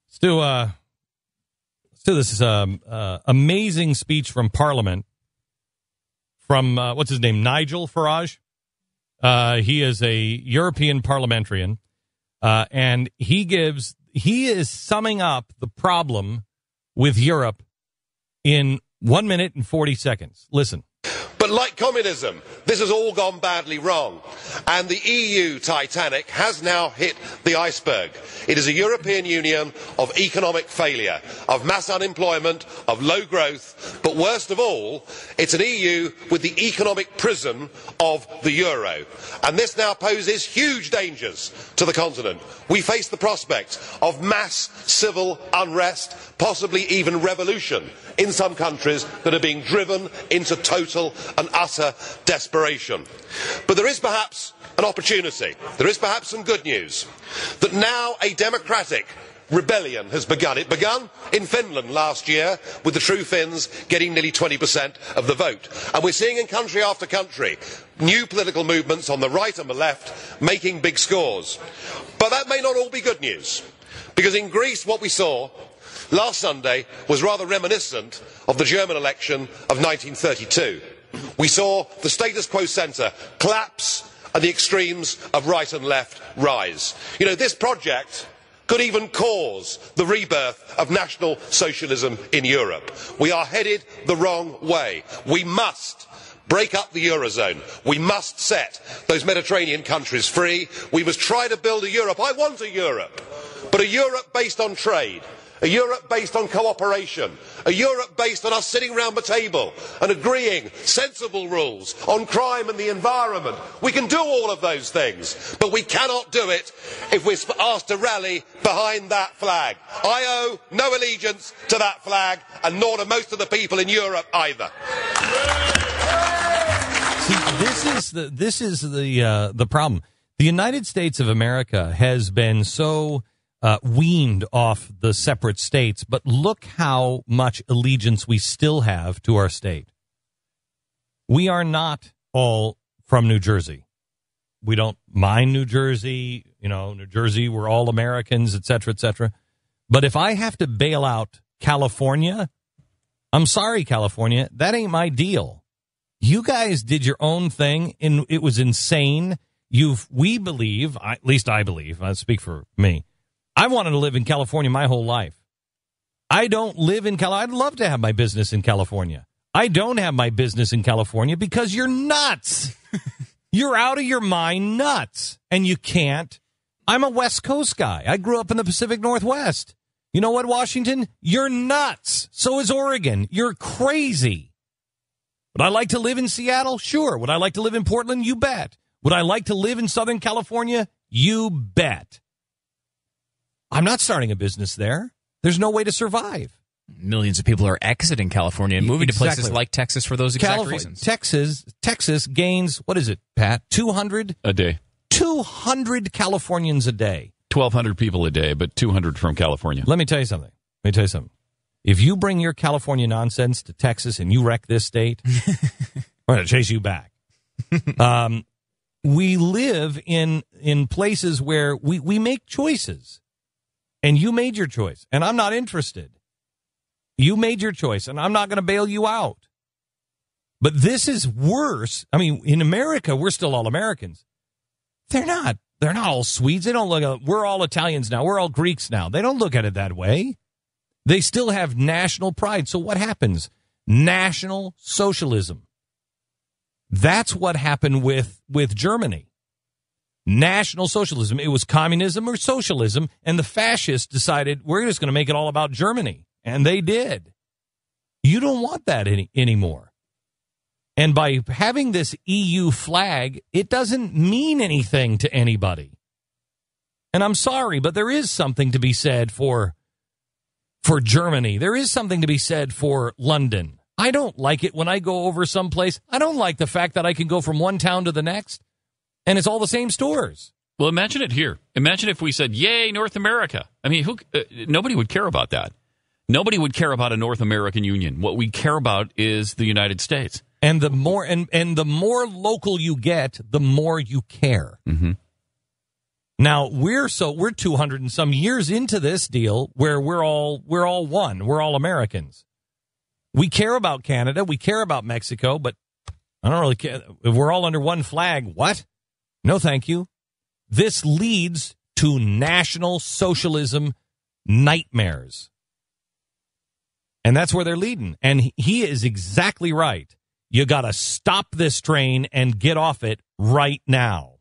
let's do this amazing speech from Parliament from, what's his name, Nigel Farage. He is a European parliamentarian, and he is summing up the problem with Europe in 1 minute and 40 seconds. Listen. But like communism, this has all gone badly wrong. And the EU Titanic has now hit the iceberg. It is a European Union of economic failure, of mass unemployment, of low growth. But worst of all, it's an EU with the economic prison of the euro. And this now poses huge dangers to the continent. We face the prospect of mass civil unrest, possibly even revolution, in some countries that are being driven into total and utter desperation. But there is perhaps an opportunity, there is perhaps some good news, that now a democratic rebellion has begun. It began in Finland last year, with the True Finns getting nearly 20% of the vote. And we're seeing in country after country new political movements on the right and the left making big scores. But that may not all be good news, because in Greece what we saw last Sunday was rather reminiscent of the German election of 1932. We saw the status quo centre collapse and the extremes of right and left rise. You know, this project could even cause the rebirth of National Socialism in Europe. We are headed the wrong way. We must break up the Eurozone. We must set those Mediterranean countries free. We must try to build a Europe. I want a Europe, but a Europe based on trade. A Europe based on cooperation, a Europe based on us sitting round the table and agreeing sensible rules on crime and the environment. We can do all of those things, but we cannot do it if we're asked to rally behind that flag. I owe no allegiance to that flag, and nor do most of the people in Europe either. See, this is the problem. The United States of America has been so weaned off the separate states, but look how much allegiance we still have to our state. We are not all from New Jersey. We don't mind New Jersey. You know, New Jersey, we're all Americans, et cetera, et cetera. But if I have to bail out California, I'm sorry, California, that ain't my deal. You guys did your own thing, and it was insane. We believe, at least I believe, I speak for me, I wanted to live in California my whole life. I don't live in California. I'd love to have my business in California. I don't have my business in California because you're nuts. You're out of your mind nuts. And you can't. I'm a West Coast guy. I grew up in the Pacific Northwest. You know what, Washington? You're nuts. So is Oregon. You're crazy. Would I like to live in Seattle? Sure. Would I like to live in Portland? You bet. Would I like to live in Southern California? You bet. I'm not starting a business there. There's no way to survive. Millions of people are exiting California and moving to places like Texas for those exact reasons. Texas gains, what is it, Pat? 200? A day. 200 Californians a day. 1,200 people a day, but 200 from California. Let me tell you something. If you bring your California nonsense to Texas and you wreck this state, we're going to chase you back. We live in places where we make choices. And you made your choice, and I'm not interested. You made your choice, and I'm not going to bail you out. But this is worse. I mean, in America, we're still all Americans. They're not. They're not all Swedes. They don't look at, we're all Italians now. We're all Greeks now. They don't look at it that way. They still have national pride. So what happens? National socialism. That's what happened with Germany. National socialism. It was communism or socialism, and the fascists decided we're just going to make it all about Germany, and they did. You don't want that anymore. And by having this EU flag, it doesn't mean anything to anybody. And I'm sorry, but there is something to be said for Germany. There is something to be said for London. I don't like it when I go over someplace. I don't like the fact that I can go from one town to the next, and it's all the same stores. Well, imagine it here. Imagine if we said, yay, North America. I mean, nobody would care about that. Nobody would care about a North American Union. What we care about is the United States. And the more and the more local you get, the more you care. Mm-hmm. Now we're 200 and some years into this deal where we're all one. We're all Americans. We care about Canada. We care about Mexico, but I don't really care. If we're all under one flag, what? No, thank you. This leads to National Socialism nightmares. And that's where they're leading. And he is exactly right. You got to stop this train and get off it right now.